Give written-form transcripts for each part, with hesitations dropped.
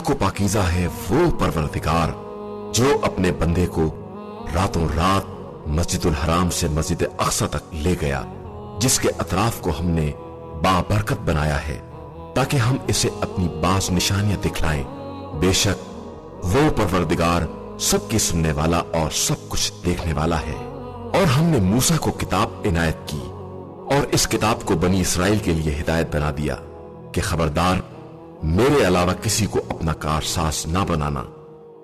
पाक व पाकीज़ा है वो परवरदिगार जो अपने बंदे को रातों रात मस्जिदुल हराम से मस्जिद अक्सा तक ले गया, जिसके अतराफ को हमने बाबरकत बनाया है ताकि हम इसे अपनी बास निशानियां दिखलाएं। बेशक वो परवरदिगार सबकी सुनने वाला और सब कुछ देखने वाला है। और हमने मूसा को किताब इनायत की और इस किताब को बनी इसराइल के लिए हिदायत बना दिया कि खबरदार मेरे अलावा किसी को अपना कारसाज ना बनाना।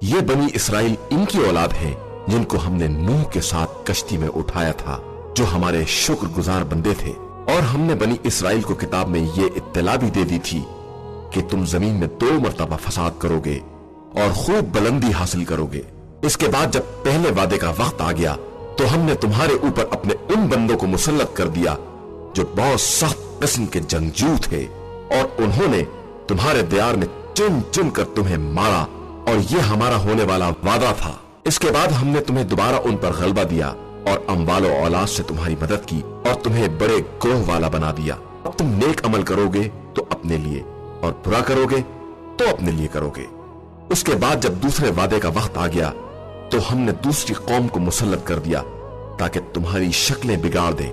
ये बनी इसराइल इनकी औलाद है जिनको हमने नूह के साथ कश्ती में उठाया था, जो हमारे शुक्रगुजार बंदे थे। और हमने बनी इसराइल को किताब में ये इत्तला भी दे दी थी कि तुम जमीन में 2 मरतबा फसाद करोगे और खूब बुलंदी हासिल करोगे। इसके बाद जब पहले वादे का वक्त आ गया तो हमने तुम्हारे ऊपर अपने उन बंदों को मुसल्लत कर दिया जो बहुत सख्त किस्म के जंगजू थे, और उन्होंने तुम्हारे दियार में चुन चुन कर तुम्हें मारा, और ये हमारा होने वाला वादा था। इसके बाद हमने तुम्हें दोबारा उन पर गलबा दिया और अम्वाल और औलाद से तुम्हारी मदद की और तुम्हें बड़े ग्रोह वाला बना दिया। अब तुम नेक अमल करोगे तो अपने लिए, और बुरा करोगे तो अपने लिए करोगे। उसके बाद जब दूसरे वादे का वक्त आ गया तो हमने दूसरी कौम को मुसल्लत कर दिया ताकि तुम्हारी शक्लें बिगाड़ दे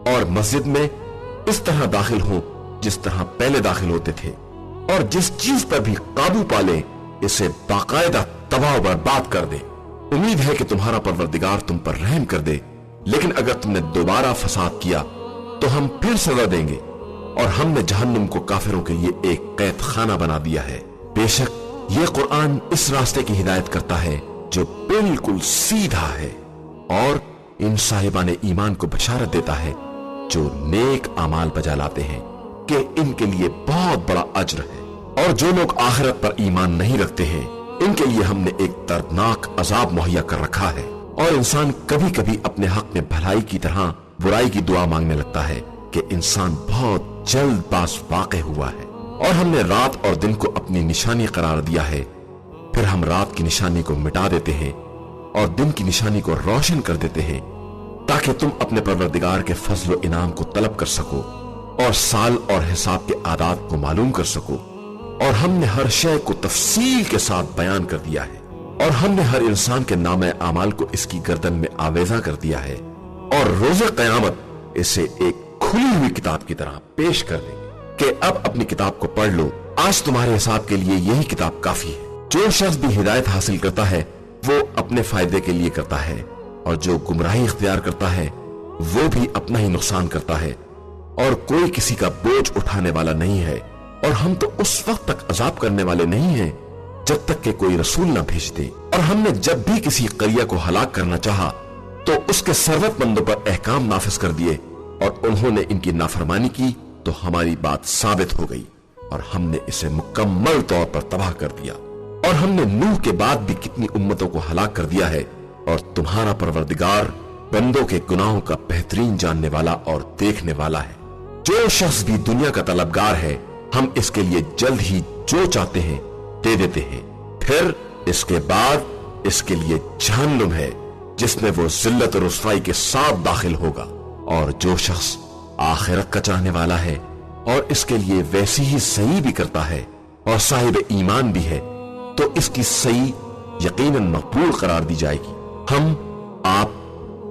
और मस्जिद में इस तरह दाखिल हो जिस तरह पहले दाखिल होते थे, और जिस चीज पर भी काबू पाले इसे बाकायदा तबाह बर्बाद कर दे। उम्मीद है कि तुम्हारा परवरदिगार तुम पर रहम कर दे, लेकिन अगर तुमने दोबारा फसाद किया तो हम फिर सजा देंगे, और हमने जहन्नुम को काफिरों के लिए एक कैद खाना बना दिया है। बेशक ये कुरान इस रास्ते की हिदायत करता है जो बिल्कुल सीधा है, और इन साहिबाने ईमान को बशारत देता है जो नेक अमाल बजा लाते हैं कि इनके लिए बहुत बड़ा अज्र है। और जो लोग आखिरत पर ईमान नहीं रखते हैं इनके लिए हमने एक दर्दनाक अजाब मुहैया कर रखा है। और इंसान कभी कभी अपने हक में भलाई की तरह बुराई की दुआ मांगने लगता है कि इंसान बहुत जल्द बास वाक़े हुआ है। और हमने रात और दिन को अपनी निशानी करार दिया है, फिर हम रात की निशानी को मिटा देते हैं और दिन की निशानी को रोशन कर देते हैं ताकि तुम अपने परवरदिगार के फजल इनाम को तलब कर सको और साल और हिसाब के आदात को मालूम कर सको। और हमने हर शय को तफसील के साथ बयान कर दिया है, और हमने हर इंसान के नामे आमाल को इसकी गर्दन में आवेजा कर दिया है, और रोज़े क़यामत इसे एक खुली हुई किताब की तरह पेश कर देंगे कि अब अपनी किताब को पढ़ लो, आज तुम्हारे हिसाब के लिए यही किताब काफी है। जो शख्स भी हिदायत हासिल करता है वो अपने फायदे के लिए करता है, और जो गुमराही इख्तियार करता है वो भी अपना ही नुकसान करता है, और कोई किसी का बोझ उठाने वाला नहीं है। और हम तो उस वक्त तक अजाब करने वाले नहीं हैं जब तक कि कोई रसूल ना भेज दे। और हमने जब भी किसी करिया को हलाक करना चाहा तो उसके सरवतमंदों पर अहकाम नाफिज कर दिए, और उन्होंने इनकी नाफरमानी की तो हमारी बात साबित हो गई और हमने इसे मुकम्मल तौर पर तबाह कर दिया। और हमने नूह के बाद भी कितनी उम्मतों को हलाक कर दिया है, और तुम्हारा परवरदिगार बंदों के गुनाहों का बेहतरीन जानने वाला और देखने वाला है। जो शख्स भी दुनिया का तलबगार है हम इसके लिए जल्द ही जो चाहते हैं दे देते हैं। फिर इसके बाद इसके लिए जहन्नुम है जिसमें वो जिल्लत और रुसवाई के साथ दाखिल होगा। और जो शख्स आखिरत का चाहने वाला है और इसके लिए वैसी ही सही भी करता है और साहिब ईमान भी है तो इसकी सही यकीनन मकबूल करार दी जाएगी। हम आप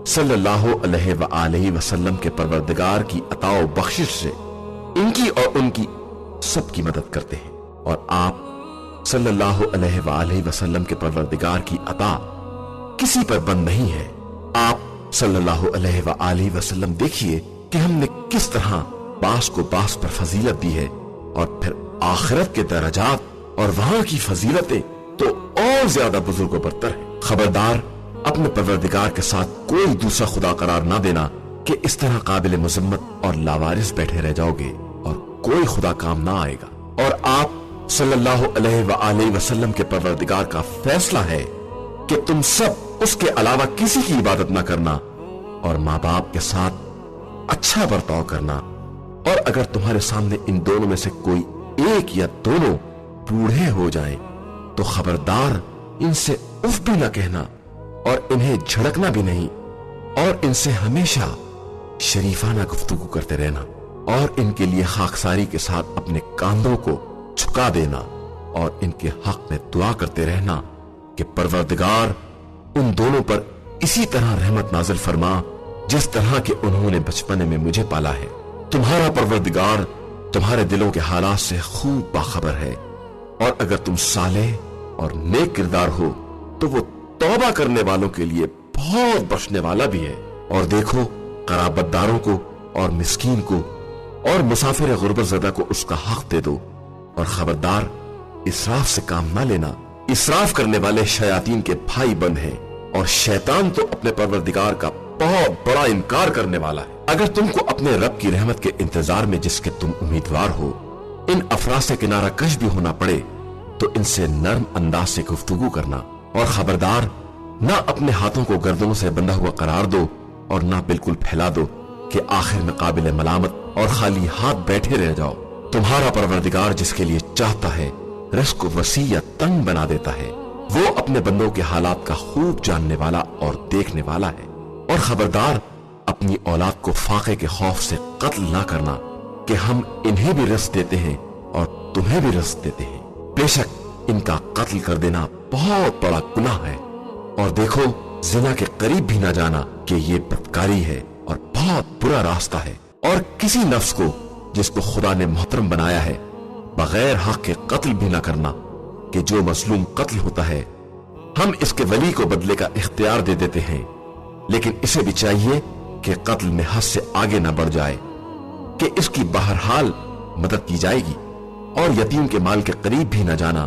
सल्लल्लाहु अलैहि वसल्लम के परवरदिगार की अता व बख्शिश से इनकी और उनकी सबकी मदद करते हैं, और आप सल्लल्लाहु अलैहि वसल्लम के परवरदिगार की अता किसी पर बंद नहीं है। आप सल्लल्लाहु अलैहि वसल्लम देखिए कि हमने किस तरह बास को बास पर फजीलत दी है, और फिर आखिरत के दर्जात और वहां की फजीलतें तो और ज्यादा बुजुर्गों बरतर है। खबरदार अपने परवरदिगार के साथ कोई दूसरा खुदा करार ना देना कि इस तरह काबिल मुजम्मत और लावारिस बैठे रह जाओगे और कोई खुदा काम ना आएगा। और आप सल्लल्लाहु अलैहि वसल्लम के परवरदिगार का फैसला है कि तुम सब उसके अलावा किसी की इबादत ना करना और माँ बाप के साथ अच्छा बर्ताव करना। और अगर तुम्हारे सामने इन दोनों में से कोई एक या दोनों बूढ़े हो जाएं, तो खबरदार इनसे उफ भी ना कहना और इन्हें झड़कना भी नहीं, और इनसे हमेशा शरीफाना गुफ्तगू करते रहना, और इनके लिए खाकसारी के साथ अपने कांधों को झुका देना और इनके हक में दुआ करते रहना कि परवरदिगार उन दोनों पर इसी तरह रहमत नाजिल फरमा जिस तरह के उन्होंने बचपने में मुझे पाला है। तुम्हारा परवरदिगार तुम्हारे दिलों के हालात से खूब बाखबर है, और अगर तुम सालेह और नेक किरदार हो तो वो तौबा करने वालों के लिए बहुत बख्शने वाला भी है। और देखो, कराबतदारों को और मिस्कीन को और मुसाफिर गुर्बत ज़दा को उसका हक दे दो, और खबरदार इसराफ से काम ना लेना। इसराफ करने वाले शयातीन के भाई बंद हैं, और शैतान तो अपने परवरदिगार का बहुत बड़ा इनकार करने वाला है। अगर तुमको अपने रब की रहमत के इंतजार में जिसके तुम उम्मीदवार हो इन अफराद से किनारा कश भी होना पड़े तो इनसे नर्म अंदाज से गुफ्तगू करना, और खबरदार ना अपने हाथों को गर्दनों से बंधा हुआ करार दो और ना बिल्कुल फैला दो कि आखिर में काबिल मलामत और खाली हाथ बैठे रह जाओ। तुम्हारा परवरदिगार जिसके लिए चाहता है रिज़्क़ को वसी या तंग बना देता है। वो अपने बंदों के हालात का खूब जानने वाला और देखने वाला है। और खबरदार अपनी औलाद को फाके के खौफ से कत्ल ना करना कि हम इन्हें भी रिज़्क़ देते हैं और तुम्हें भी रिज़्क़ देते हैं। बेशक इनका कत्ल कर देना बहुत बड़ा गुनाह है। और देखो, ज़िना के करीब भी ना जाना कि ये बदकारी है और बहुत बुरा रास्ता है। और किसी नफ्स को जिसको खुदा ने मोहतरम बनाया है बगैर हक के कत्ल भी ना करना कि जो मजलूम कत्ल होता है हम इसके वली को बदले का इख्तियार दे देते हैं, लेकिन इसे भी चाहिए कि कत्ल में हद से आगे ना बढ़ जाए कि इसकी बहरहाल मदद की जाएगी। और यतीम के माल के करीब भी ना जाना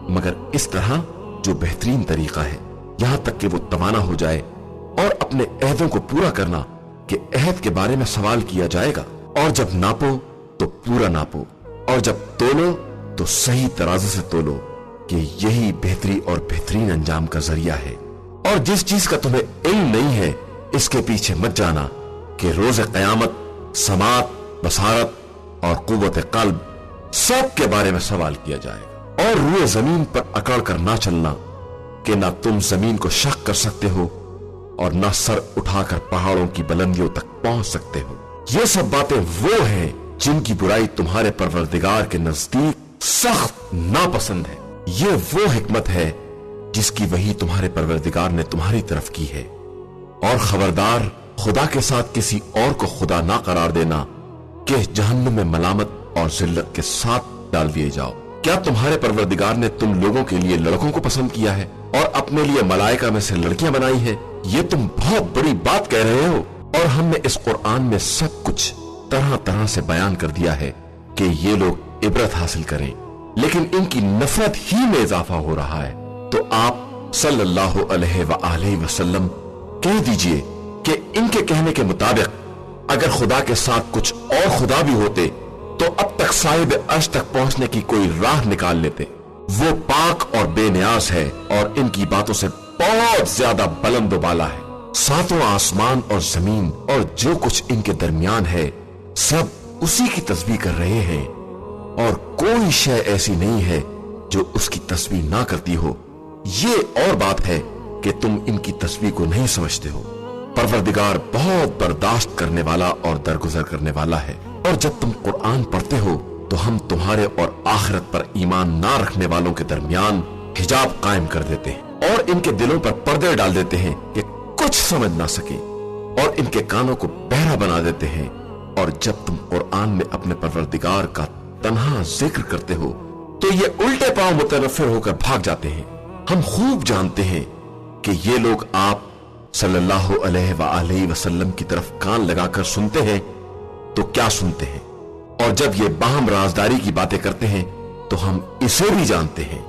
मगर इस तरह जो बेहतरीन तरीका है, यहां तक कि वो तवाना हो जाए। और अपने अहदों को पूरा करना कि अहद के बारे में सवाल किया जाएगा। और जब नापो तो पूरा नापो, और जब तोलो तो सही तराजू से तोलो कि यही बेहतरी और बेहतरीन अंजाम का जरिया है। और जिस चीज का तुम्हें इल्म नहीं है इसके पीछे मत जाना कि रोज क़यामत समात, बसारत और कुव्वत क़ल्ब सब के बारे में सवाल किया जाएगा। और रूए जमीन पर अकड़ कर ना चलना कि ना तुम जमीन को शक कर सकते हो और ना सर उठाकर पहाड़ों की बुलंदियों तक पहुंच सकते हो। ये सब बातें वो हैं जिनकी बुराई तुम्हारे परवरदिगार के नजदीक सख्त नापसंद है। ये वो हिकमत है जिसकी वही तुम्हारे परवरदिगार ने तुम्हारी तरफ की है। और खबरदार, खुदा के साथ किसी और को खुदा ना करार देना कि जहन्नुम में मलामत और जिल्लत के साथ डाल दिए जाओ। क्या तुम्हारे परवरदिगार ने तुम लोगों के लिए लड़कों को पसंद किया है और अपने लिए मलाइका में से लड़कियां बनाई है? ये तुम बहुत बड़ी बात कह रहे हो। और हमने इस कुरान में सब कुछ तरह तरह से बयान कर दिया है कि ये लोग इबरत हासिल करें, लेकिन इनकी नफरत ही में इजाफा हो रहा है। तो आप सल्लल्लाहु अलैहि वसल्लम कह दीजिए कि इनके कहने के मुताबिक अगर खुदा के साथ कुछ और खुदा भी होते तो अब तक साहिब अर्श तक पहुंचने की कोई राह निकाल लेते। वो पाक और बेनियाज है और इनकी बातों से बहुत ज्यादा बुलंद बाला है। सातों आसमान और जमीन और जो कुछ इनके दरमियान है सब उसी की तस्बीह कर रहे हैं, और कोई शय ऐसी नहीं है जो उसकी तस्बीह ना करती हो। ये और बात है कि तुम इनकी तस्बीह को नहीं समझते हो। परवरदिगार बहुत बर्दाश्त करने वाला और दरगुजर करने वाला है। और जब तुम कुरान पढ़ते हो तो हम तुम्हारे और आखिरत पर ईमान ना रखने वालों के दरमियान हिजाब कायम कर देते हैं और इनके दिलों पर पर्दे डाल देते हैं कि कुछ समझ ना सके, और इनके कानों को बहरा बना देते हैं। और जब तुम कुरान में अपने परवरदिगार का तन्हा जिक्र करते हो तो ये उल्टे पांव मुतनफिर होकर भाग जाते हैं। हम खूब जानते हैं कि ये लोग आप सल्लल्लाहु अलैहि वसल्लम की तरफ कान लगाकर सुनते हैं तो क्या सुनते हैं, और जब ये बाहम राजदारी की बातें करते हैं तो हम इसे भी जानते हैं।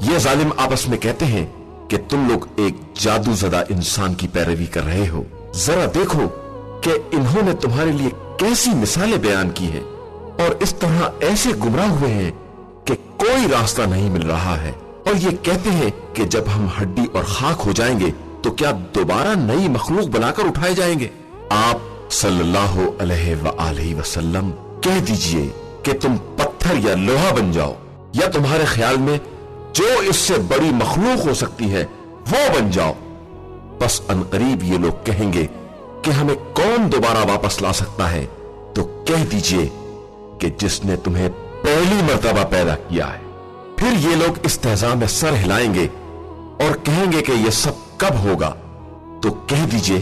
ये जालिम आपस में कहते हैं कि तुम लोग एक जादूज़दा इंसान की पैरवी कर रहे हो। जरा देखो कि इन्होंने तुम्हारे लिए कैसी मिसालें बयान की हैं और इस तरह ऐसे गुमराह हुए हैं कि कोई रास्ता नहीं मिल रहा है। और ये कहते हैं कि जब हम हड्डी और खाक हो जाएंगे तो क्या दोबारा नई मखलूक बनाकर उठाए जाएंगे। आप सल्लल्लाहु अलैहि वसल्लम कह दीजिए कि तुम पत्थर या लोहा बन जाओ, या तुम्हारे ख्याल में जो इससे बड़ी मखलूक हो सकती है वो बन जाओ। बस अनकरीब ये लोग कहेंगे कि हमें कौन दोबारा वापस ला सकता है, तो कह दीजिए कि जिसने तुम्हें पहली मर्तबा पैदा किया है پھر یہ لوگ استہزاء میں سر ہلائیں گے اور کہیں گے کہ یہ سب کب ہوگا؟ تو کہہ دیجئے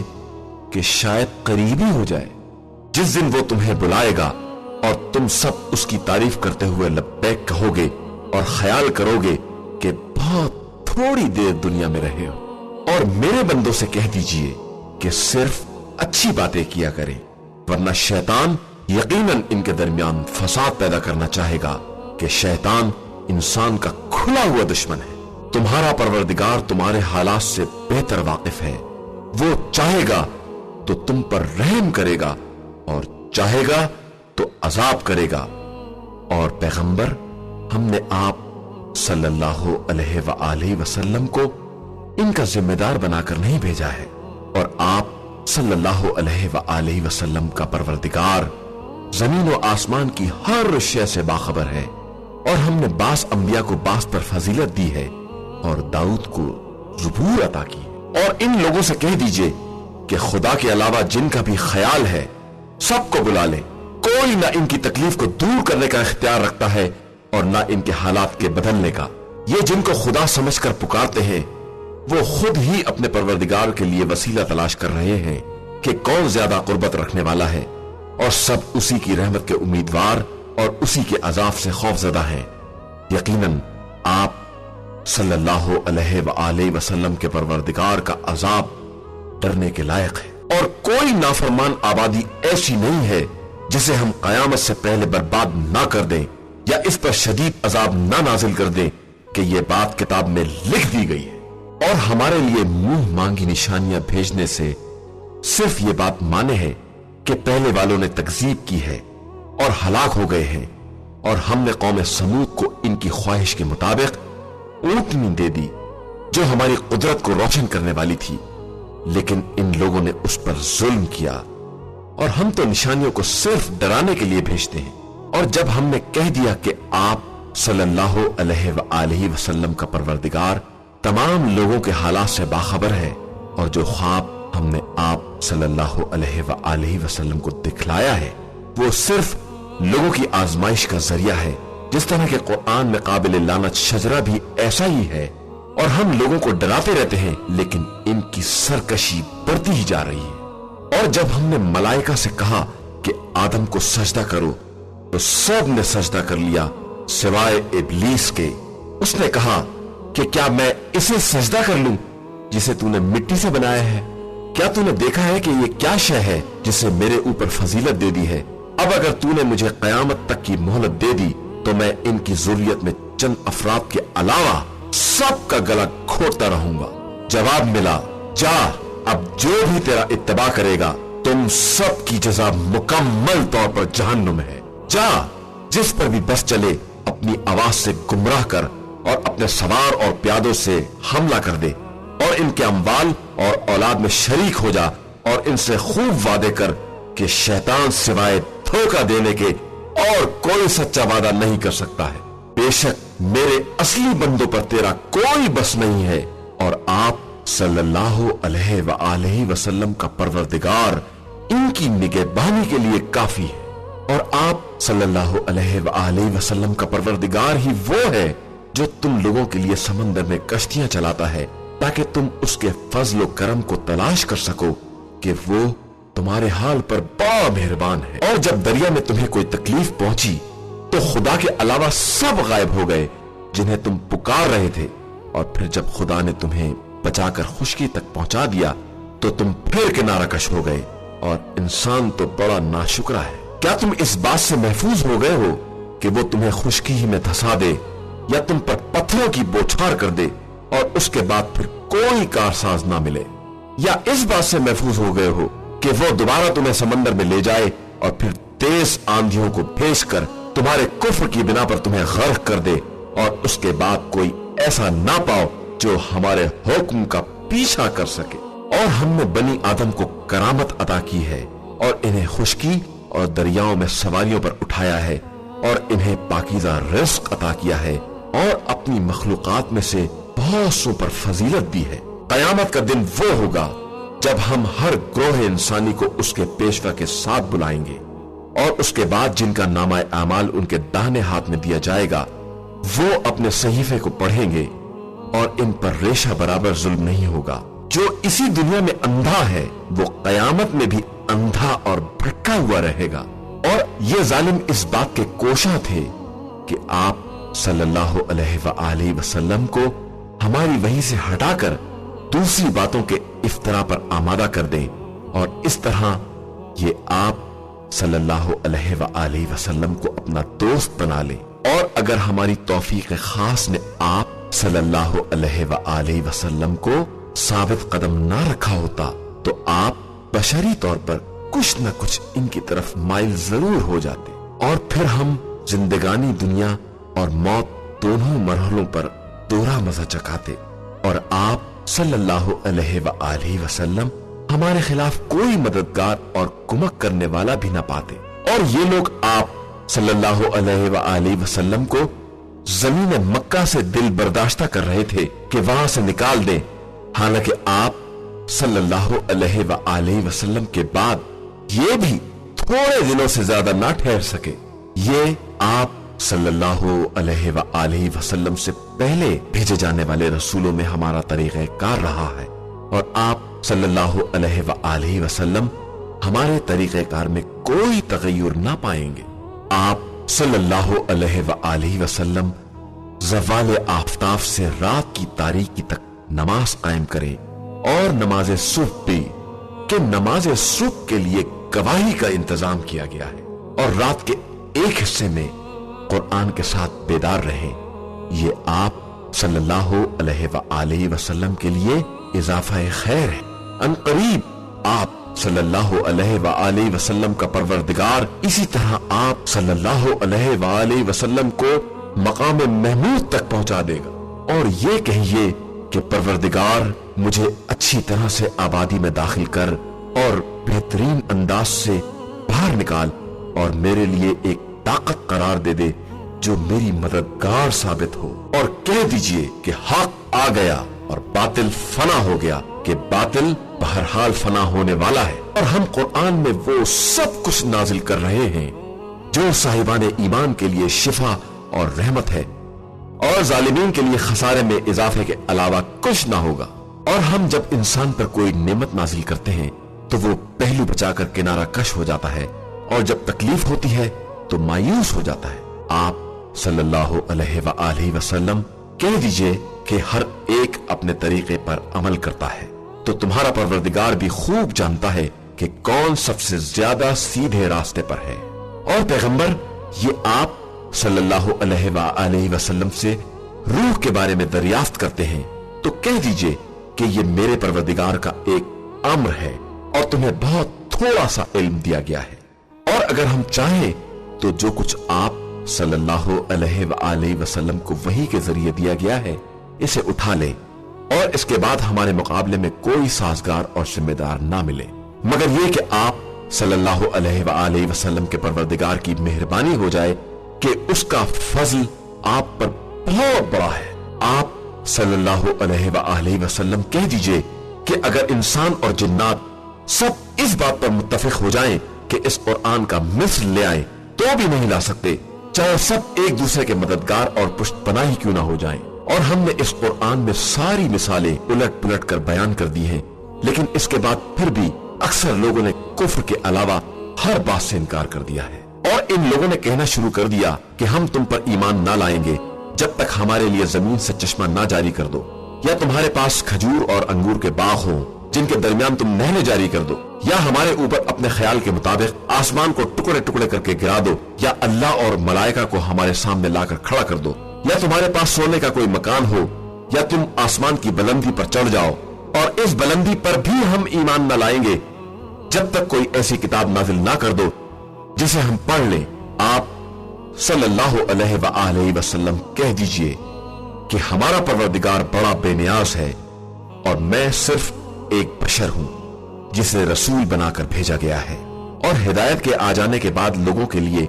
کہ شاید قریب ہی ہو جائے، جس دن وہ تمہیں بلائے گا اور تم سب اس کی تعریف کرتے ہوئے لبیک کہو گے اور خیال کرو گے کہ بہت تھوڑی دیر دنیا میں رہے ہو۔ اور میرے بندوں سے کہہ دیجئے کہ صرف اچھی باتیں کیا کریں، ورنہ شیطان یقیناً ان کے درمیان فساد پیدا کرنا چاہے گا کہ شیطان انسان کا کھلا ہوا دشمن ہے۔ تمہارا پروردگار تمہارے حالات سے بہتر واقف ہے، وہ چاہے گا تو تم پر رحم کرے گا اور چاہے گا تو عذاب کرے گا۔ اور پیغمبر، ہم نے آپ صلی اللہ علیہ وآلہ وسلم کو ان کا ذمہ دار بنا کر نہیں بھیجا ہے، اور آپ صلی اللہ علیہ وآلہ وسلم کا پروردگار زمین و آسمان کی ہر شے سے باخبر ہے، اور ہم نے بعض انبیاء کو بعض پر فضیلت دی ہے اور داؤد کو زبور عطا کی۔ اور ان لوگوں سے کہہ دیجئے کہ خدا کے علاوہ جن کا بھی خیال ہے سب کو بلا لے، کوئی نہ ان کی تکلیف کو دور کرنے کا اختیار رکھتا ہے اور نہ ان کے حالات کے بدلنے کا۔ یہ جن کو خدا سمجھ کر پکارتے ہیں وہ خود ہی اپنے پروردگار کے لیے وسیلہ تلاش کر رہے ہیں کہ کون زیادہ قربت رکھنے والا ہے، اور سب اسی کی رحمت کے امیدوار اور اسی کے عذاب سے خوف زدہ ہیں۔ یقیناً آپ صلی اللہ علیہ وآلہ وسلم کے پروردگار کا عذاب ڈرنے کے لائق ہے، اور کوئی نافرمان آبادی ایسی نہیں ہے جسے ہم قیامت سے پہلے برباد نہ کر دیں یا اس پر شدید عذاب نہ نازل کر دیں کہ یہ بات کتاب میں لکھ دی گئی ہے۔ اور ہمارے لیے منہ مانگی نشانیاں بھیجنے سے صرف یہ بات مانے ہے کہ پہلے والوں نے تکذیب کی ہے اور ہلاک ہو گئے ہیں، اور ہم نے قوم سمود کو ان کی خواہش کے مطابق اونٹنی دے دی جو ہماری قدرت کو روشن کرنے والی تھی، لیکن ان لوگوں نے اس پر ظلم کیا، اور ہم تو نشانیوں کو صرف ڈرانے کے لیے بھیجتے ہیں۔ اور جب ہم نے کہہ دیا کہ آپ صلی اللہ علیہ وآلہ وسلم کا پروردگار تمام لوگوں کے حالات سے باخبر ہے، اور جو خواب ہم نے آپ صلی اللہ علیہ وآلہ وسلم کو دکھلایا ہے وہ صرف لوگوں کی آزمائش کا ذریعہ ہے، جس طرح کہ قرآن میں قابل لعنت شجرہ بھی ایسا ہی ہے، اور ہم لوگوں کو ڈراتے رہتے ہیں لیکن ان کی سرکشی بڑھتی ہی جا رہی ہے۔ اور جب ہم نے ملائکہ سے کہا کہ آدم کو سجدہ کرو تو سب نے سجدہ کر لیا سوائے ابلیس کے۔ اس نے کہا کہ کیا میں اسے سجدہ کر لوں جسے تو نے مٹی سے بنایا ہے؟ کیا تو نے دیکھا ہے کہ یہ کیا شے ہے جسے میرے اوپر فضیلت دے دی ہے؟ اب اگر تو نے مجھے قیامت تک کی مہلت دے دی تو میں ان کی ذریت میں چند افراد کے علاوہ سب کا گلا کھوٹتا رہوں گا۔ جواب ملا، جا، اب جو بھی تیرا اتباع کرے گا تم سب کی جزا مکمل طور پر جہنم ہے۔ جا، جس پر بھی بس چلے اپنی آواز سے گمراہ کر اور اپنے سوار اور پیادوں سے حملہ کر دے، اور ان کے اموال اور اولاد میں شریک ہو جا، اور ان سے خوب وعدے کر کہ شیطان سوائے دھوکہ دینے کے اور کوئی سچا وعدہ نہیں کر سکتا ہے۔ بے شک میرے اصلی بندوں پر تیرا کوئی بس نہیں ہے، اور آپ صلی اللہ علیہ وآلہ وسلم کا پروردگار ان کی نگہبانی کے لیے کافی ہے۔ اور آپ صلی اللہ علیہ وآلہ وسلم کا پروردگار ہی وہ ہے جو تم لوگوں کے لیے سمندر میں کشتیاں چلاتا ہے تاکہ تم اس کے فضل و کرم کو تلاش کر سکو کہ وہ تمہارے حال پر بڑا مہربان ہے۔ اور جب دریا میں تمہیں کوئی تکلیف پہنچی تو خدا کے علاوہ سب غائب ہو گئے جنہیں تم پکار رہے تھے، اور پھر جب خدا نے تمہیں بچا کر خشکی تک پہنچا دیا تو تم پھر کنارہ کش ہو گئے، اور انسان تو بڑا ناشکرا ہے۔ کیا تم اس بات سے محفوظ ہو گئے ہو کہ وہ تمہیں خشکی ہی میں دھسا دے یا تم پر پتھروں کی بوچھار کر دے اور اس کے بعد پھر کوئی کارساز نہ ملے؟ یا اس بات سے محفوظ ہو گئے ہو کہ وہ دوبارہ تمہیں سمندر میں لے جائے اور پھر تیز آندھیوں کو بھیج کر تمہارے کفر کی بنا پر تمہیں غرق کر دے، اور اس کے بعد کوئی ایسا نہ پاؤ جو ہمارے حکم کا پیچھا کر سکے؟ اور ہم نے بنی آدم کو کرامت عطا کی ہے، اور انہیں خشکی اور دریاؤں میں سواریوں پر اٹھایا ہے، اور انہیں پاکیزہ رزق عطا کیا ہے، اور اپنی مخلوقات میں سے بہت سو پر فضیلت دی ہے۔ قیامت کا دن وہ ہوگا جب ہم ہر گروہ انسانی کو اس کے پیشوا کے ساتھ بلائیں گے، اور اس کے بعد جن کا نامہ اعمال ان کے داہنے ہاتھ میں دیا جائے گا वो अपने सहीफे को पढ़ेंगे और इन पर रेशा बराबर जुल्म नहीं होगा। जो इसी दुनिया में अंधा है वो कयामत में भी अंधा और भटका हुआ रहेगा। और ये जालिम इस बात के कोशा थे कि आप सल्लल्लाहु अलैहि वसल्लम को हमारी वही से हटाकर दूसरी बातों के इफ्तरा पर आमादा कर दें और इस तरह ये आप सल्लल्लाहु अलैहि वसल्लम को अपना दोस्त बना ले। और अगर हमारी तौफीक खास ने आप सल्लल्लाहु अलैहि वसल्लम को साबित कदम ना रखा होता तो आप बशरी तौर पर कुछ न कुछ इनकी तरफ माइल जरूर हो जाते और फिर हम जिंदगानी दुनिया और मौत दोनों मरहलों पर दोहरा मजा चखाते और आप सल्लल्लाहु अलैहि वसल्लम हमारे खिलाफ कोई मददगार और कुमक करने वाला भी ना पाते। और ये लोग आप सल्लल्लाहु अलैहि वसल्लम को जमीन मक्का से दिल बर्दाश्ता कर रहे थे कि वहां से निकाल दें, हालांकि आप सल्लल्लाहु अलैहि वसल्लम के बाद ये भी थोड़े दिनों से ज्यादा ना ठहर सके। ये आप सल्लल्लाहु अलैहि वसल्लम से पहले भेजे जाने वाले रसूलों में हमारा तरीक़ेकार रहा है और आप सल्लल्लाहु अलैहि वसल्लम हमारे तरीक़ेकार में कोई तगय्युर ना पाएंगे। आप सल्लल्लाहु अलैहि वसल्लम ज़वाल आफ़ताब से रात की तारीकी तक नमाज कायम करें और नमाज सुबह भी कि नमाज सुबह के लिए गवाही का इंतजाम किया गया है और रात के एक हिस्से में कुरान के साथ बेदार रहे। ये आप सल्लल्लाहु अलैहि वसल्लम के लिए इजाफा खैर है। अनकरीब आप सल्लल्लाहु अलैहि वसल्लम का परवरदिगार इसी तरह आप सल्लल्लाहु अलैहि वसल्लम को मकाम महमूद तक पहुंचा देगा। और ये कहिए कि परवरदिगार मुझे अच्छी तरह से आबादी में दाखिल कर और बेहतरीन अंदाज से बाहर निकाल और मेरे लिए एक ताकत करार दे दे जो मेरी मददगार साबित हो। और कह दीजिए कि हक आ गया और बातिल फना हो गया कि बातिल बहरहाल फना होने वाला है। और हम कुरान में वो सब कुछ नाजिल कर रहे हैं जो साहिबान ईमान के लिए शिफा और रहमत है और जालिमीन के लिए खसारे में इजाफे के अलावा कुछ ना होगा। और हम जब इंसान पर कोई नेमत नाजिल करते हैं तो वो पहलू बचाकर किनारा कश हो जाता है और जब तकलीफ होती है तो मायूस हो जाता है। आप सल्लल्लाहु अलैहि वसल्लम कह दीजिए कि हर एक अपने तरीके पर अमल करता है तो तुम्हारा परवरदिगार भी खूब जानता है कि कौन सबसे ज्यादा सीधे रास्ते पर है। और पैगंबर ये आप सल्लल्लाहु अलैहि वसल्लम से रूह के बारे में दरियाफ्त करते हैं तो कह दीजिए कि ये मेरे परवरदिगार का एक अम्र है और तुम्हें बहुत थोड़ा सा इल्म दिया गया है। और अगर हम चाहें तो जो कुछ आप सल्लल्लाहु अलैहि वसल्लम को वही के जरिए दिया गया है इसे उठा ले और इसके बाद हमारे मुकाबले में कोई साजगार और जिम्मेदार ना मिले मगर ये कि आप सल्लल्लाहु अलैहि वसल्लम के परवरदिगार की मेहरबानी हो जाए कि उसका फजल आप पर बहुत बड़ा है। आप सल्लल्लाहु अलैहि वसल्लम कह दीजिए कि अगर इंसान और जिन्नात सब इस बात पर मुत्तफिक हो जाएं कि इस कुरान का मिस्र ले आए तो भी नहीं ला सकते, चाहे सब एक दूसरे के मददगार और पुष्टपनाही क्यों ना हो जाएं। और हमने इस कुरान में सारी मिसालें उलट पुलट कर बयान कर दी हैं, लेकिन इसके बाद फिर भी अक्सर लोगों ने कुफ्र के अलावा हर बात से इनकार कर दिया है। और इन लोगों ने कहना शुरू कर दिया कि हम तुम पर ईमान ना लाएंगे जब तक हमारे लिए जमीन से चश्मा ना जारी कर दो, या तुम्हारे पास खजूर और अंगूर के बाग हो जिनके दरमियान तुम नहरें जारी कर दो, या हमारे ऊपर अपने ख्याल के मुताबिक आसमान को टुकड़े टुकड़े करके गिरा दो, या अल्लाह और मलाइका को हमारे सामने लाकर खड़ा कर दो, या तुम्हारे पास सोने का कोई मकान हो, या तुम आसमान की बुलंदी पर चढ़ जाओ और इस बुलंदी पर भी हम ईमान न लाएंगे जब तक कोई ऐसी किताब नाजिल ना कर दो जिसे हम पढ़ लें। आप सल्लल्लाहु अलैहि वसल्लम कह दीजिए कि हमारा परवरदिगार बड़ा बेनियाज है और मैं सिर्फ एक बशर हूं जिसे रसूल बनाकर भेजा गया है। और हिदायत के आ जाने के बाद लोगों के लिए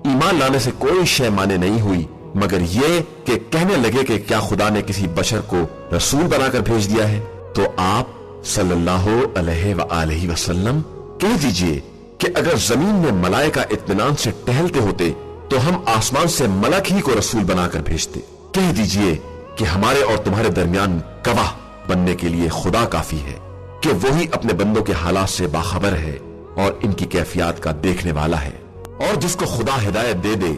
ईमान लाने से कोई शय माने नहीं हुई मगर ये कि कहने लगे कि क्या खुदा ने किसी बशर को रसूल बनाकर भेज दिया है। तो आप सल्लल्लाहु अलैहि वसल्लम कह दीजिए कि अगर जमीन में मलाइका इत्मीनान से टहलते होते तो हम आसमान से मलक ही को रसूल बनाकर भेजते। कह दीजिए कि हमारे और तुम्हारे दरमियान गवाह बनने के लिए खुदा काफी है कि वही अपने बंदों के हालात से बाखबर है और इनकी कैफियत का देखने वाला है। और जिसको खुदा हिदायत दे दे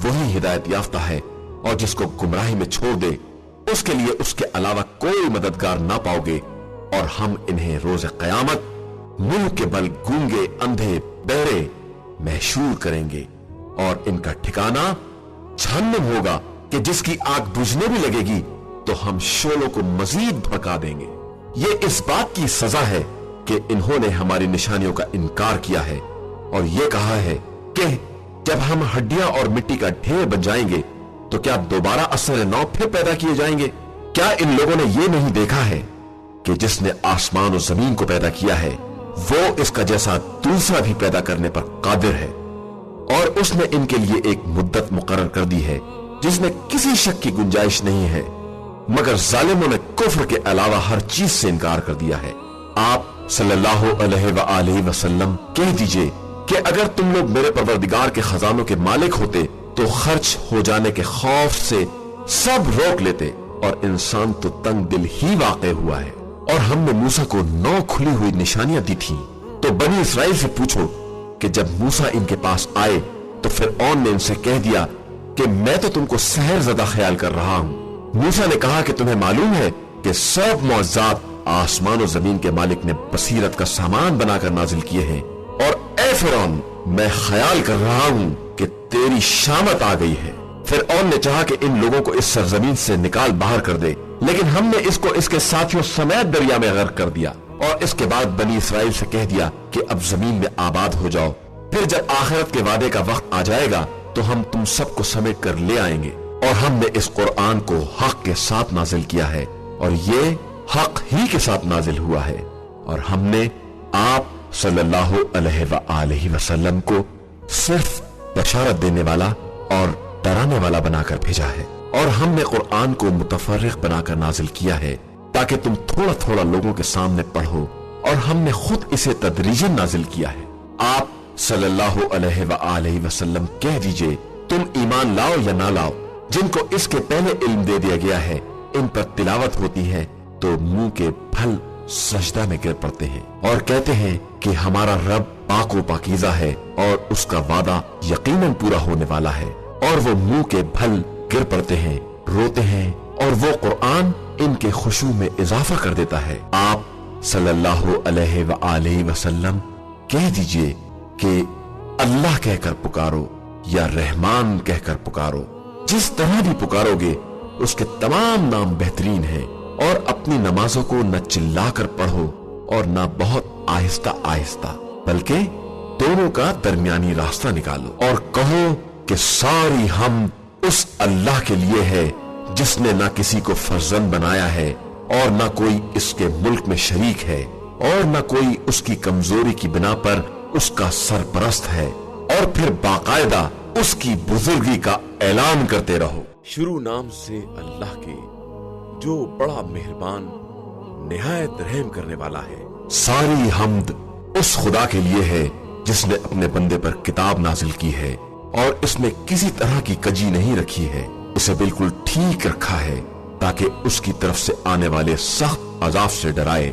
वही हिदायत याफ्ता है, और जिसको गुमराही में छोड़ दे उसके लिए उसके अलावा कोई मददगार ना पाओगे। और हम इन्हें रोज कयामत मुंह के बल गूंगे, अंधे, बहरे महशूर करेंगे, और इनका ठिकाना जहन्नम होगा कि जिसकी आग बुझने भी लगेगी तो हम शोलों को मजीद भड़का देंगे। ये इस बात की सजा है कि इन्होंने हमारी निशानियों का इनकार किया है और ये कहा है कि जब हम हड्डियां और मिट्टी का ढेर बन जाएंगे तो क्या दोबारा असर नौ फिर पैदा किए जाएंगे? क्या इन लोगों ने ये नहीं देखा है कि जिसने आसमान और जमीन को पैदा किया है वो इसका जैसा दूसरा भी पैदा करने पर कादिर है, और उसने इनके लिए एक मुद्दत मुकर्रर कर दी है जिसमें किसी शक की गुंजाइश नहीं है, मगर जालिमों ने कुफ्र के अलावा हर चीज से इनकार कर दिया है। आप सल्लल्लाहु अलैहि वसल्लम कह दीजिए कि अगर तुम लोग मेरे परवरदिगार के खजानों के मालिक होते तो खर्च हो जाने के खौफ से सब रोक लेते, और इंसान तो तंग दिल ही वाक़ हुआ है। और हमने मूसा को 9 खुली हुई निशानियां दी थी। तो बनी इसराइल से पूछो कि जब मूसा इनके पास आए तो फिरऔन ने इनसे कह दिया कि मैं तो तुमको सहर ज़दा ख्याल कर रहा हूं। मूसा ने कहा कि तुम्हें मालूम है कि सब मौज़ात आसमान और जमीन के मालिक ने बसीरत का सामान बनाकर नाजिल किए हैं, और ए फिरौन मैं ख्याल कर रहा हूं कि तेरी शामत आ गई है। फिरऔन ने चाहा कि इन लोगों को इस सरजमीन से निकाल बाहर कर दे, लेकिन हमने इसको इसके साथियों समेत दरिया में गर्क कर दिया, और इसके बाद बनी इसराइल से कह दिया कि अब जमीन में आबाद हो जाओ, फिर जब आखिरत के वादे का वक्त आ जाएगा तो हम तुम सबको समेट कर ले आएंगे। और हमने इस कुरान को हक के साथ नाजिल किया है, और ये हक ही के साथ नाजिल हुआ है, और हमने आप सल्लल्लाहु अलैहि वसल्लम को सिर्फ बशारत देने वाला और डराने वाला बनाकर भेजा है। और हमने कुरान को मुतफर्रिक बनाकर नाजिल किया है ताकि तुम थोड़ा थोड़ा लोगों के सामने पढ़ो, और हमने खुद इसे तदरीजन नाजिल किया है। आप सल्लल्लाहु अलैहि वसल्लम कह दीजिए तुम ईमान लाओ या ना लाओ, जिनको इसके पहले इल्म दे दिया गया है इन पर तिलावत होती है तो मुंह के फल सजदा में गिर पड़ते हैं और कहते हैं कि हमारा रब पाको पाकीज़ा है और उसका वादा यकीनन पूरा होने वाला है, और वो मुंह के फल गिर पड़ते हैं, रोते हैं, और वो कुरान इनके खुशू में इजाफा कर देता है। आप सल्लल्लाहु अलैहि वसल्लम कह दीजिए कि अल्लाह कहकर पुकारो या रहमान कहकर पुकारो, जिस तरह भी पुकारोगे उसके तमाम नाम बेहतरीन हैं, और अपनी नमाजों को न चिल्लाकर पढ़ो और न बहुत आहिस्ता आहिस्ता, बल्कि दोनों का दरमियानी रास्ता निकालो, और कहो कि सारी हम उस अल्लाह के लिए है जिसने ना किसी को फर्जंद बनाया है और ना कोई इसके मुल्क में शरीक है, और ना कोई उसकी कमजोरी की बिना पर उसका सरपरस्त है, और फिर बाकायदा उसकी बुजुर्गी का ऐलान करते रहो। शुरू नाम से अल्लाह के जो बड़ा मेहरबान निहायत रहम करने वाला है। सारी हम्द उस खुदा के लिए है जिसने अपने बंदे पर किताब नाजिल की है और इसमें किसी तरह की कजी नहीं रखी है, इसे बिल्कुल ठीक रखा है ताकि उसकी तरफ से आने वाले सख्त अजाब से डराए,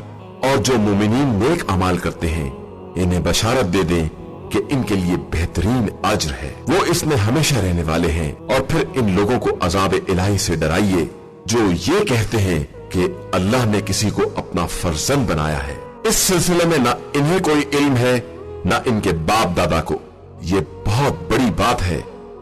और जो मोमिनीन नेक अमाल करते हैं इन्हें बशारत दे दें कि इनके लिए बेहतरीन अज्र है, वो इसमें हमेशा रहने वाले हैं। और फिर इन लोगों को अजाब इलाही से डराइए जो ये कहते हैं कि अल्लाह ने किसी को अपना फर्जंद बनाया है। इस सिलसिले में ना इन्हें कोई इल्म है ना इनके बाप दादा को। ये बहुत बड़ी बात है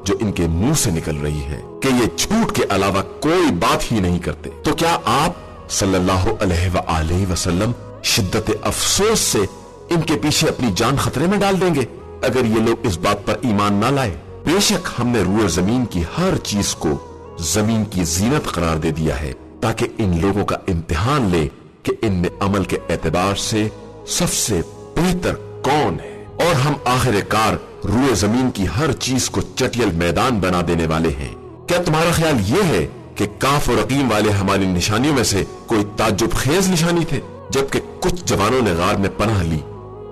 जो इनके मुंह से निकल रही है कि ये झूठ के अलावा कोई बात ही नहीं करते। तो क्या आप सल्लल्लाहु अलैहि वसल्लम शिद्दत अफसोस से इनके पीछे अपनी जान खतरे में डाल देंगे अगर ये लोग इस बात पर ईमान ना लाए? बेशक हमने रूए जमीन की हर चीज को जमीन की जीनत करार दे दिया है ताकि इन लोगों का इम्तिहान ले कि इनमें अमल के एतबार से सबसे बेहतर कौन है। और हम आखिरकार रूए जमीन की हर चीज को चटियल मैदान बना देने वाले हैं। क्या तुम्हारा ख्याल ये है कि काफ और रकीम वाले हमारी निशानियों में से कोई ताज्जुब खेज निशानी थे? जबकि कुछ जवानों ने गार में पनाह ली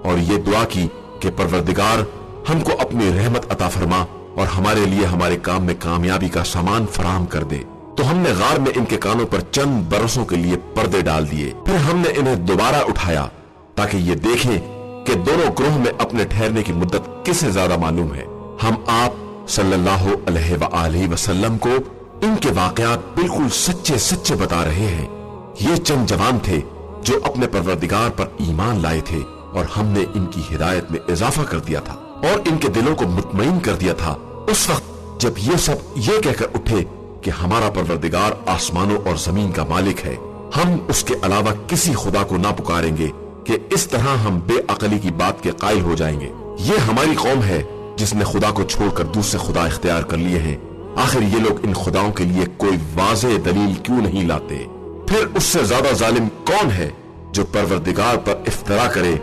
और ये दुआ की कि परवरदिगार हमको अपनी रहमत अता फरमा اور ہمارے لیے ہمارے کام میں کامیابی کا سامان فراہم کر دے۔ تو ہم نے غار میں ان کے کانوں پر چند برسوں کے لیے پردے ڈال دیے، پھر ہم نے انہیں دوبارہ اٹھایا تاکہ یہ دیکھیں کہ دونوں گروہ میں اپنے ٹھہرنے کی مدت کس سے زیادہ معلوم ہے۔ ہم آپ صلی اللہ علیہ وآلہ وسلم کو ان کے واقعات بالکل سچے سچے بتا رہے ہیں۔ یہ چند جوان تھے جو اپنے پروردگار پر ایمان لائے تھے، اور ہم نے ان کی ہدایت میں اضافہ کر دیا تھا اور ان کے دلوں کو مطمئن کر دیا تھا اس وقت جب یہ سب یہ کہہ کر اٹھے کہ ہمارا پروردگار آسمانوں اور زمین کا مالک ہے، ہم اس کے علاوہ کسی خدا کو نہ پکاریں گے کہ اس طرح ہم بے عقلی کی بات کے قائل ہو جائیں گے۔ یہ ہماری قوم ہے جس نے خدا کو چھوڑ کر دوسرے خدا اختیار کر لیے ہیں، آخر یہ لوگ ان خداؤں کے لیے کوئی واضح دلیل کیوں نہیں لاتے؟ پھر اس سے زیادہ ظالم کون ہے جو پروردگار پر افترا کرے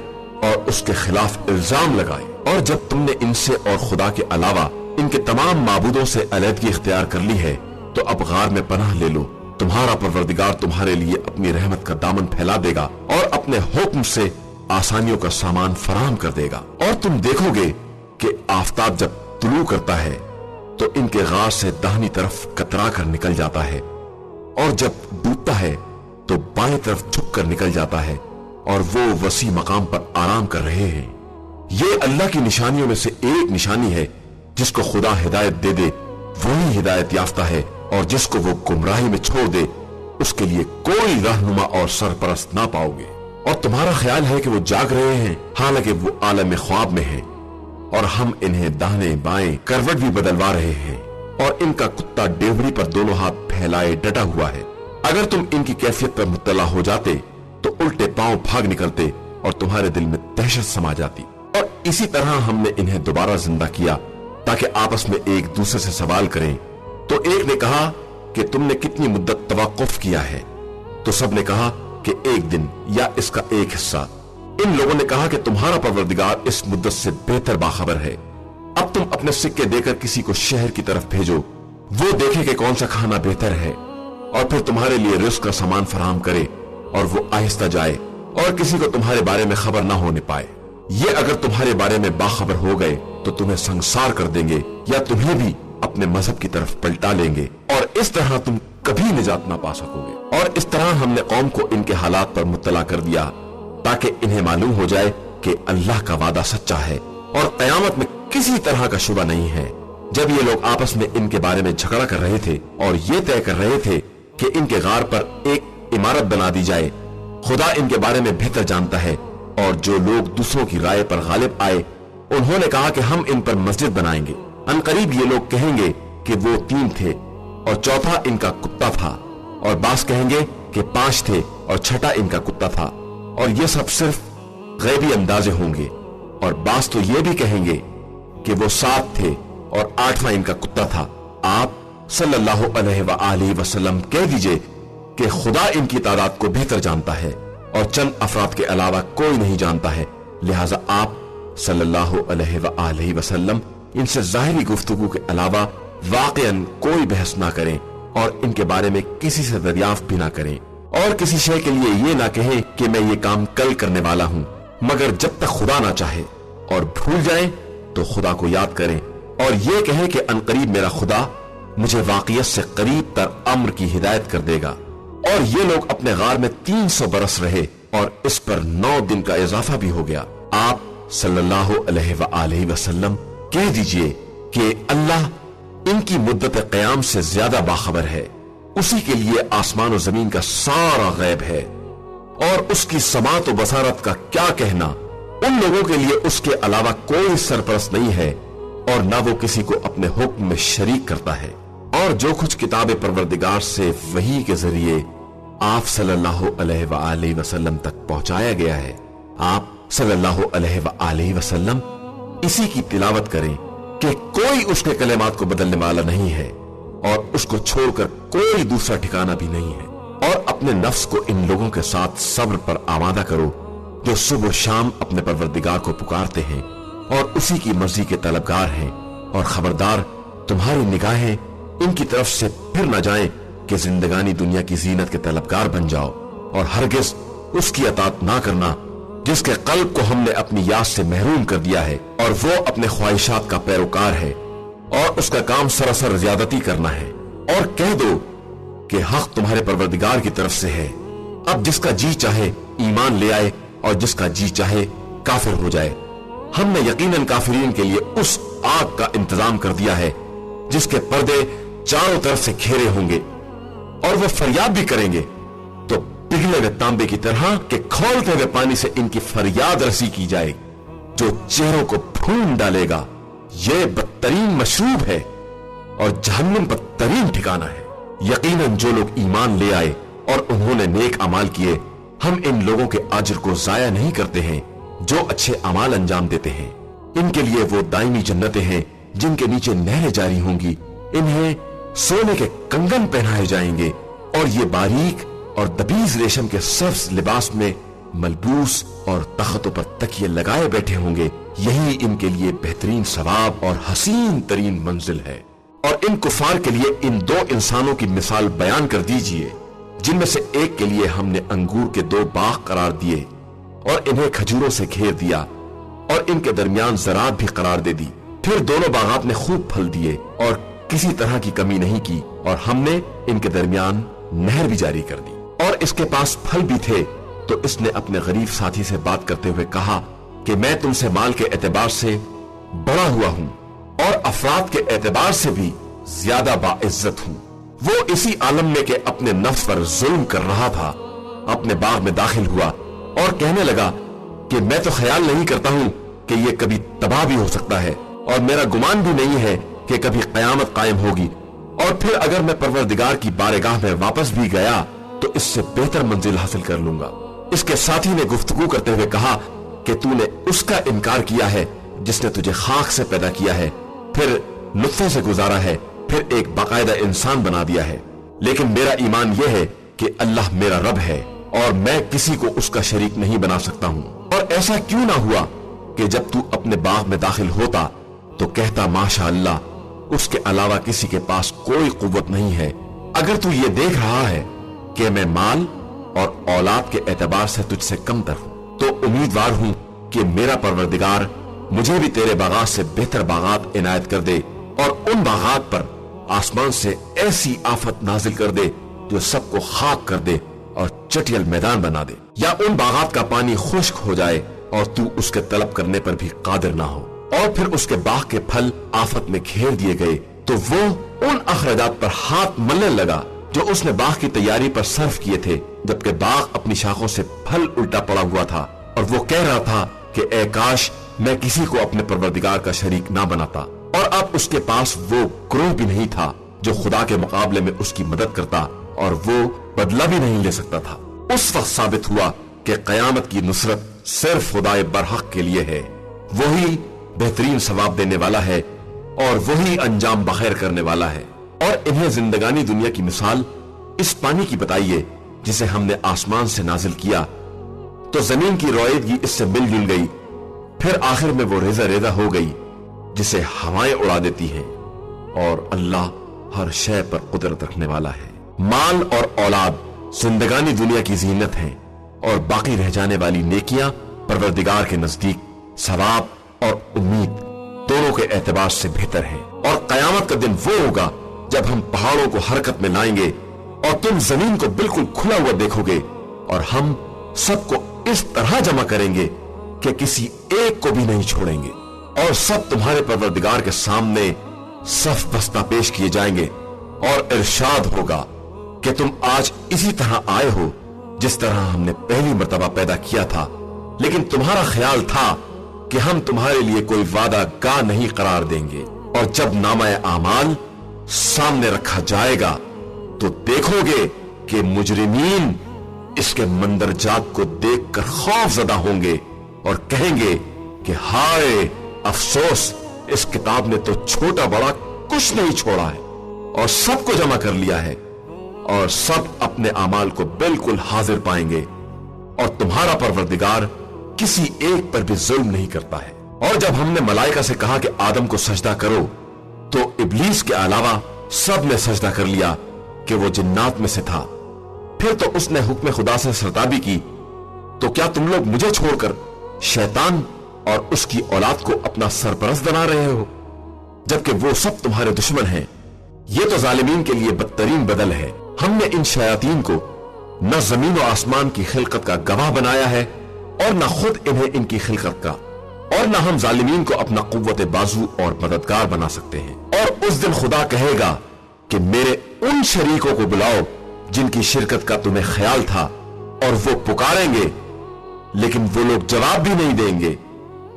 اور اس کے خلاف الزام لگائے؟ اور جب تم نے ان سے اور خدا کے علاوہ ان کے تمام معبودوں سے علیحدگی اختیار کر لی ہے تو اب غار میں پناہ لے لو، تمہارا پروردگار تمہارے لیے اپنی رحمت کا دامن پھیلا دے گا اور اپنے حکم سے آسانیوں کا سامان فراہم کر دے گا۔ اور تم دیکھو گے کہ آفتاب جب طلوع کرتا ہے تو ان کے غار سے داہنی طرف کترا کر نکل جاتا ہے، اور جب ڈوبتا ہے تو بائیں طرف جھک کر نکل جاتا ہے، اور وہ وسیع مقام پر آرام کر رہے ہیں۔ یہ اللہ کی نشانیوں میں سے ایک نشانی ہے، جس کو خدا ہدایت دے دے وہی ہدایت یافتہ ہے، اور جس کو وہ گمراہی میں چھوڑ دے اس کے لیے کوئی رہنما اور سرپرست نہ پاؤ گے۔ اور تمہارا خیال ہے کہ وہ جاگ رہے ہیں، حالانکہ وہ عالم خواب میں ہیں، اور ہم انہیں داہنے بائیں کروٹ بھی بدلوا رہے ہیں، اور ان کا کتا ڈیوڑی پر دونوں ہاتھ پھیلائے ڈٹا ہوا ہے۔ اگر تم ان کی کیفیت پر مطلع ہو جاتے تو الٹے پاؤں بھاگ نکلتے اور تمہارے دل میں دہشت سما جاتی۔ اور اسی طرح ہم نے انہیں دوبارہ زندہ کیا تاکہ آپس میں ایک دوسرے سے سوال کریں۔ تو ایک نے کہا کہ تم نے کتنی مدت توقف کیا ہے؟ تو سب نے کہا کہ ایک دن یا اس کا ایک حصہ۔ ان لوگوں نے کہا کہ تمہارا پروردگار اس مدت سے بہتر باخبر ہے۔ اب تم اپنے سکے دے کر کسی کو شہر کی طرف بھیجو، وہ دیکھے کہ کون سا کھانا بہتر ہے، اور پھر تمہارے لیے رزق کا سامان فراہم کرے، اور وہ آہستہ جائے اور کسی کو تمہارے بارے میں خبر نہ ہونے پائے۔ یہ اگر تمہارے بارے میں باخبر ہو گئے تو تمہیں سنسار کر دیں گے یا تمہیں بھی اپنے مذہب کی طرف پلٹا لیں گے، اور اس طرح تم کبھی نجات نہ پا سکو گے۔ اور اس طرح ہم نے قوم کو ان کے حالات پر مطلع کر دیا تاکہ انہیں معلوم ہو جائے کہ اللہ کا وعدہ سچا ہے اور قیامت میں کسی طرح کا شبہ نہیں ہے۔ جب یہ لوگ آپس میں ان کے بارے میں جھگڑا کر رہے تھے اور یہ طے کر رہے تھے کہ ان کے غار پر ایک عمارت بنا دی جائے، خدا ان کے بارے میں بہتر جانتا ہے، اور جو لوگ دوسروں کی رائے پر غالب آئے انہوں نے کہا کہ ہم ان پر مسجد بنائیں گے۔ ان قریب یہ لوگ کہیں گے کہ وہ 3 تھے اور چوتھا ان کا کتا تھا، اور بعض کہیں گے کہ 5 تھے اور چھٹا ان کا کتا تھا، اور یہ سب صرف غیبی اندازے ہوں گے۔ اور بعض تو یہ بھی کہیں گے کہ وہ 7 تھے اور 8واں ان کا کتا تھا۔ آپ صلی اللہ علیہ وآلہ وسلم کہہ دیجئے کہ خدا ان کی تعداد کو بہتر جانتا ہے، اور چند افراد کے علاوہ کوئی نہیں جانتا ہے، لہٰذا آپ صلی اللہ علیہ وآلہ وسلم ان سے ظاہری گفتگو کے علاوہ واقعاً کوئی بحث نہ کریں، اور ان کے بارے میں کسی سے دریافت بھی نہ کریں، اور کسی شے کے لیے یہ نہ کہیں کہ میں یہ کام کل کرنے والا ہوں، مگر جب تک خدا نہ چاہے، اور بھول جائیں تو خدا کو یاد کریں، اور یہ کہیں کہ انقریب میرا خدا مجھے واقعیت سے قریب تر امر کی ہدایت کر دے گا۔ اور یہ لوگ اپنے غار میں 300 برس رہے، اور اس پر 9 دن کا اضافہ بھی ہو گیا۔ آپ صلی اللہ علیہ وآلہ وسلم کہہ دیجئے کہ اللہ ان کی مدت قیام سے زیادہ باخبر ہے، اسی کے لیے آسمان و زمین کا سارا غیب ہے، اور اس کی سماعت و بصارت کا کیا کہنا، ان لوگوں کے لیے اس کے علاوہ کوئی سرپرست نہیں ہے، اور نہ وہ کسی کو اپنے حکم میں شریک کرتا ہے۔ اور جو کچھ کتاب پروردگار سے وحی کے ذریعے آپ صلی اللہ علیہ وآلہ وسلم تک پہنچایا گیا ہے، آپ صلی اللہ علیہ وآلہ وسلم اسی کی تلاوت کریں کہ کوئی اس کے کلمات کو بدلنے والا نہیں ہے، اور اس کو چھوڑ کر کوئی دوسرا ٹھکانہ بھی نہیں ہے۔ اور اپنے نفس کو ان لوگوں کے ساتھ صبر پر آمادہ کرو جو صبح و شام اپنے پروردگار کو پکارتے ہیں اور اسی کی مرضی کے طلبگار ہیں، اور خبردار تمہاری نگاہیں ان کی طرف سے پھر نہ جائیں کہ زندگانی دنیا کی زینت کے طلبگار بن جاؤ، اور ہرگز اس کی اطاعت نہ کرنا جس کے قلب کو ہم نے اپنی یاد سے محروم کر دیا ہے، اور وہ اپنے خواہشات کا پیروکار ہے، और उसका काम सरासर ज्यादती करना है। और कह दो कि हक तुम्हारे परवरदिगार की तरफ से है। अब जिसका जी चाहे ईमान ले आए और जिसका जी चाहे काफिर हो जाए। हमने यकीनन काफिरीन के लिए उस आग का इंतजाम कर दिया है जिसके पर्दे चारों तरफ से घेरे होंगे, और वो फरियाद भी करेंगे तो पिघले हुए तांबे की तरह के खौलते हुए पानी से इनकी फरियाद रसी की जाएगी, जो चेहरों को भून डालेगा। ये बदतरीन मशरूब है और जहन्नुम बदतरीन ठिकाना है। यकीनन जो लोग ईमान ले आए और उन्होंने नेक अमाल किए, हम इन लोगों के अज्र को जाया नहीं करते हैं जो अच्छे अमाल अंजाम देते हैं। इनके लिए वो दायमी जन्नतें हैं जिनके नीचे नहरें जारी होंगी। इन्हें सोने के कंगन पहनाए जाएंगे और ये बारीक और दबीज रेशम के सब्ज लिबास में मलबूस और तख्तों पर तकिए लगाए बैठे होंगे। यही इनके लिए बेहतरीन सवाब और हसीन तरीन मंजिल है। और इन कुफार के लिए इन दो इंसानों की मिसाल बयान कर दीजिए, जिनमें से एक के लिए हमने अंगूर के 2 बाग करार दिए और इन्हें खजूरों से घेर दिया और इनके दरमियान ज़राअत भी करार दे दी। फिर दोनों बागात ने खूब फल दिए और किसी तरह की कमी नहीं की, और हमने इनके दरमियान नहर भी जारी कर दी। और इसके पास फल भी थे तो इसने अपने गरीब साथी से बात करते हुए कहा कि मैं तुमसे माल के एतबार से बड़ा हुआ हूं और अफराद के एतबार से भी ज्यादा बाइज्जत हूं। वो इसी आलम में के अपने नफ्स पर जुल्म कर रहा था, अपने बाग में दाखिल हुआ और कहने लगा कि मैं तो ख्याल नहीं करता हूं कि ये कभी तबाह भी हो सकता है, और मेरा गुमान भी नहीं है कि कभी कयामत कायम होगी। और फिर अगर मैं परवरदिगार की बारगाह में वापस भी गया तो इससे बेहतर मंजिल हासिल कर लूंगा। इसके साथी ने गुफ्तगू करते हुए कहा कि तूने उसका इनकार किया है जिसने तुझे खाक से पैदा किया है, फिर नुत्फे से गुजारा है, फिर एक बाकायदा इंसान बना दिया है। लेकिन मेरा ईमान यह है कि अल्लाह मेरा रब है और मैं किसी को उसका शरीक नहीं बना सकता हूँ। और ऐसा क्यों ना हुआ कि जब तू अपने बाग में दाखिल होता तो कहता माशा अल्लाह, उसके अलावा किसी के पास कोई कुव्वत नहीं है। अगर तू ये देख रहा है कि मैं माल और औलाद के एतबार से तुझसे कमतर हूं, तो उम्मीदवार हूं कि मेरा परवरदिगार मुझे भी तेरे बागात से बेहतर बागात इनायत कर दे और उन बागात पर आसमान से ऐसी आफत नाजिल कर दे जो सबको खाक कर दे और चटियल मैदान बना दे, या उन बागात का पानी खुश्क हो जाए और तू उसके तलब करने पर भी कादिर ना हो। और फिर उसके बाग के फल आफत में घेर दिए गए तो वो उन अखराजात पर हाथ मलने लगा जो उसने बाग की तैयारी पर सर्फ किए थे, जबकि बाग अपनी शाखों से फल उल्टा पड़ा हुआ था। और वो कह रहा था कि ए काश मैं किसी को अपने परवरदिगार का शरीक ना बनाता। और अब उसके पास वो ग्रोह भी नहीं था जो खुदा के मुकाबले में उसकी मदद करता, और वो बदला भी नहीं ले सकता था। उस वक्त साबित हुआ कि कयामत की नुसरत सिर्फ खुदाए बरहक के लिए है। वही बेहतरीन सवाब देने वाला है और वही अंजाम बखैर करने वाला है। और इन्हें जिंदगानी दुनिया की मिसाल इस पानी की बताइए जिसे हमने आसमान से नाजिल किया तो जमीन की रोईदगी इससे मिलजुल गई, फिर आखिर में वो रेजा रेजा हो गई जिसे हवाएं उड़ा देती हैं। और अल्लाह हर शय पर कुदरत रखने वाला है। माल और औलाद जिंदगानी दुनिया की जीनत है और बाकी रह जाने वाली नेकियां परवरदिगार के नजदीक सवाब और उम्मीद दोनों के एतबार से बेहतर है। और कयामत का दिन वो होगा जब हम पहाड़ों को हरकत में लाएंगे और तुम जमीन को बिल्कुल खुला हुआ देखोगे, और हम सबको इस तरह जमा करेंगे कि किसी एक को भी नहीं छोड़ेंगे, और सब तुम्हारे परवरदिगार के सामने सफ बस्ता पेश किए जाएंगे। और इरशाद होगा कि तुम आज इसी तरह आए हो जिस तरह हमने पहली मर्तबा पैदा किया था, लेकिन तुम्हारा ख्याल था कि हम तुम्हारे लिए कोई वादा गा नहीं करार देंगे। और जब नामा आमाल सामने रखा जाएगा तो देखोगे कि मुजरिमीन इसके मंदरजात को देखकर खौफजदा होंगे और कहेंगे कि हाय अफसोस, इस किताब ने तो छोटा बड़ा कुछ नहीं छोड़ा है और सबको जमा कर लिया है, और सब अपने अमाल को बिल्कुल हाजिर पाएंगे। और तुम्हारा परवरदिगार किसी एक पर भी जुल्म नहीं करता है। और जब हमने मलाइका से कहा कि आदम को सजदा करो तो इब्लीस के अलावा सब ने सजदा कर लिया कि वो जिन्नात में से था। फिर तो उसने हुक्म खुदा से सरताबी की, तो क्या तुम लोग मुझे छोड़कर शैतान और उसकी औलाद को अपना सरपरस्त बना रहे हो? जबकि वो सब तुम्हारे दुश्मन हैं। ये तो जालिमीन के लिए बदतरीन बदल है। हमने इन शयातीन को न जमीन और आसमान की खिलकत का गवाह बनाया है और न खुद इन्हें इनकी खिलकत का, और न हम जालिमीन को अपना कुव्वत बाजू और मददगार बना सकते हैं। और उस दिन खुदा कहेगा कि मेरे उन शरीकों को बुलाओ जिनकी शिरकत का तुम्हें ख्याल था, और वो पुकारेंगे लेकिन वो लोग जवाब भी नहीं देंगे,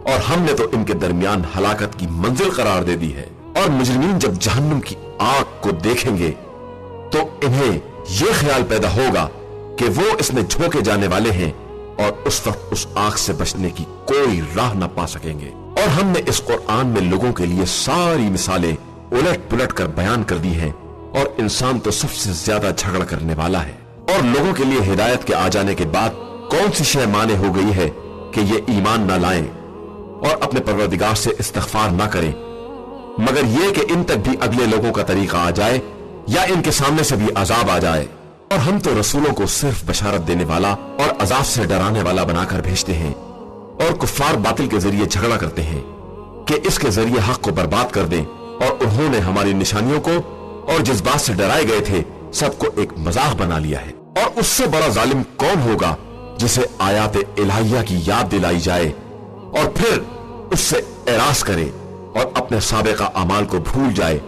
और हमने तो इनके दरमियान हलाकत की मंजिल करार दे दी है। और मुजरिमीन जब जहन्नुम की आग को देखेंगे तो इन्हें यह ख्याल पैदा होगा कि वो इसमें झोंके जाने वाले हैं, और उस वक्त उस आग से बचने की कोई राह न पा सकेंगे। और हमने इस कुरान में लोगों के लिए सारी मिसालें उलट पुलट कर बयान कर दी हैं, और इंसान तो सबसे ज्यादा झगड़ा करने वाला है। और लोगों के लिए हिदायत के आ जाने के बाद कौन सी शय माने हो गई है कि ये ईमान न लाएं और अपने परवरदिगार से इस्तिग़फ़ार न करें, मगर ये कि इन तक भी अगले लोगों का तरीका आ जाए या इनके सामने से भी अजाब आ जाए। और हम तो रसूलों को सिर्फ बशारत देने वाला और अजाब से डराने वाला बनाकर भेजते हैं, और कुफ्फार बातिल के जरिए झगड़ा करते हैं कि इसके जरिए हक को बर्बाद कर दें, और उन्होंने हमारी निशानियों को और जिस बात से डराए गए थे सबको एक मजाक बना लिया है। और उससे बड़ा जालिम कौन होगा जिसे आयात इलाहिया की याद दिलाई जाए और फिर उससे एरास करे और अपने साबिका अमाल को भूल जाए।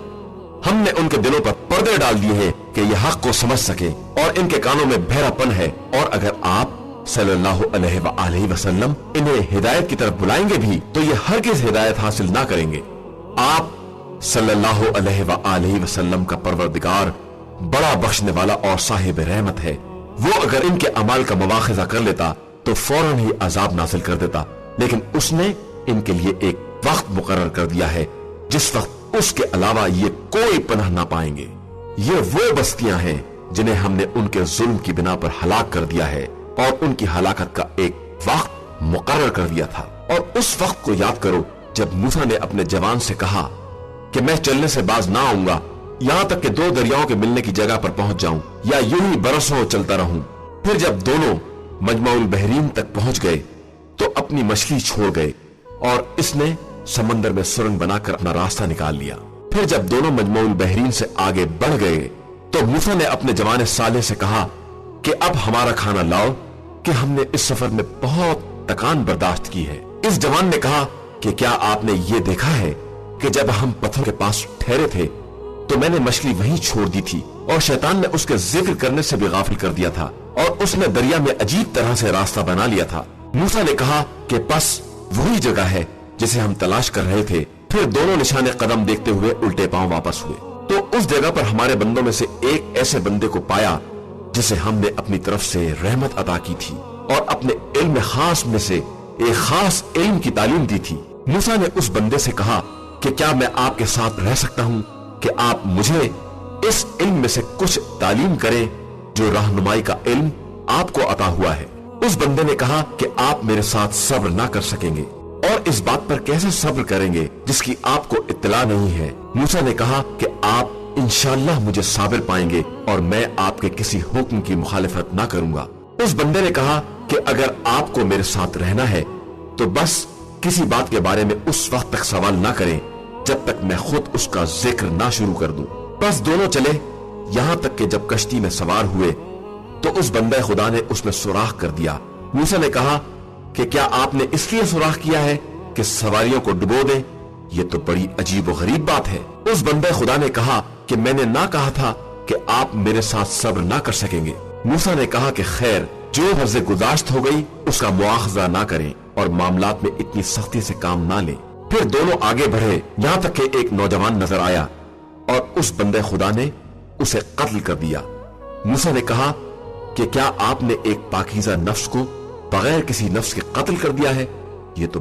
हमने उनके दिलों पर पर्दे डाल दिए हैं कि यह हक को समझ सके, और इनके कानों में बहरापन है। और अगर आप सल्लल्लाहु अलैहि वसल्लम इन्हें हिदायत की तरफ बुलाएंगे भी तो ये हरगिज़ हिदायत हासिल ना करेंगे। आप सल्लल्लाहु अलैहि वसल्लम का परवरदिगार बड़ा बख्शने वाला और साहिब रहमत है। वो अगर इनके अमाल का मुवाखजा कर लेता तो फौरन ही अजाब नाजिल कर देता, लेकिन उसने इनके लिए एक वक्त मुकर्रर कर दिया है जिस वक्त उसके अलावा ये कोई पनाह ना पाएंगे। ये वो बस्तियां हैं जिन्हें हमने उनके जुल्म की बिना पर हलाक कर दिया है, और उनकी हलाकत का एक वक्त मुकर्रर कर दिया था। और उस वक्त को याद करो जब मूसा ने अपने जवान से कहा कि मैं चलने से बाज ना आऊंगा यहां तक कि दो दरियाओं के मिलने की जगह पर पहुंच जाऊं, या यूं ही बरसों चलता रहूं। फिर जब दोनों मजमाउल बहरीन तक पहुंच गए तो अपनी मछली छोड़ गए, और इसने समंदर में सुरंग बनाकर अपना रास्ता निकाल लिया। फिर जब दोनों मजमाउल बहरीन से आगे बढ़ गए तो मूसा ने अपने जवान साले से कहा कि अब हमारा खाना लाओ कि हमने इस सफर में बहुत तकान बर्दाश्त की है। इस जवान ने कहा कि क्या आपने ये देखा है कि जब हम पत्थर के पास ठहरे थे तो मैंने मछली वहीं छोड़ दी थी, और शैतान ने उसके जिक्र करने से भी गाफिल कर दिया था, और उसने दरिया में अजीब तरह से रास्ता बना लिया था। मूसा ने कहा कि बस वही जगह है जिसे हम तलाश कर रहे थे। फिर दोनों निशाने कदम देखते हुए उल्टे पांव वापस हुए तो उस जगह पर हमारे बंदों में से एक ऐसे बंदे को पाया जिसे हमने अपनी तरफ से रहमत अता की थी, और अपने इल्म खास में से एक खास इल्म की तालीम दी थी। मूसा ने उस बंदे से कहा कि क्या मैं आपके साथ रह सकता हूँ कि आप मुझे इस इल्म में से कुछ तालीम करें जो रहनुमाई का इल्म आपको अता हुआ है। उस बंदे ने कहा कि आप मेरे साथ सब्र ना कर सकेंगे, और इस बात पर कैसे सब्र करेंगे जिसकी आपको इत्तला नहीं है। मूसा ने कहा कि आप इंशाअल्लाह मुझे साबिर पाएंगे और मैं आपके किसी हुक्म की मुखालिफत ना करूंगा। उस बंदे ने कहा कि अगर आपको मेरे साथ रहना है तो बस किसी बात के बारे में उस वक्त तक सवाल ना करें जब तक मैं खुद उसका जिक्र ना शुरू कर दूं। बस दोनों चले, यहाँ तक कि जब कश्ती में सवार हुए तो उस बंदे खुदा ने उसमें सुराख कर दिया। मूसा ने कहा कि क्या आपने इसलिए सुराख किया है कि सवारियों को डुबो दें? ये तो बड़ी अजीब और गरीब बात है। उस बंदे खुदा ने कहा कि मैंने ना कहा था कि आप मेरे साथ सब्र ना कर सकेंगे। मूसा ने कहा कि खैर, जो हर्ज़े गुज़ाश्त हो गई उसका मुआखजा ना करें और मामलात में इतनी सख्ती से काम ना लें। फिर दोनों आगे बढ़े, यहाँ तक कि एक नौजवान नजर आया और उस बंदे खुदा ने उसे कत्ल कर दिया। मूसा ने कहा कि क्या आपने एक पाकीज़ा नफ्स को बगैर किसी नफ्स के कत्ल कर दिया है? ये तो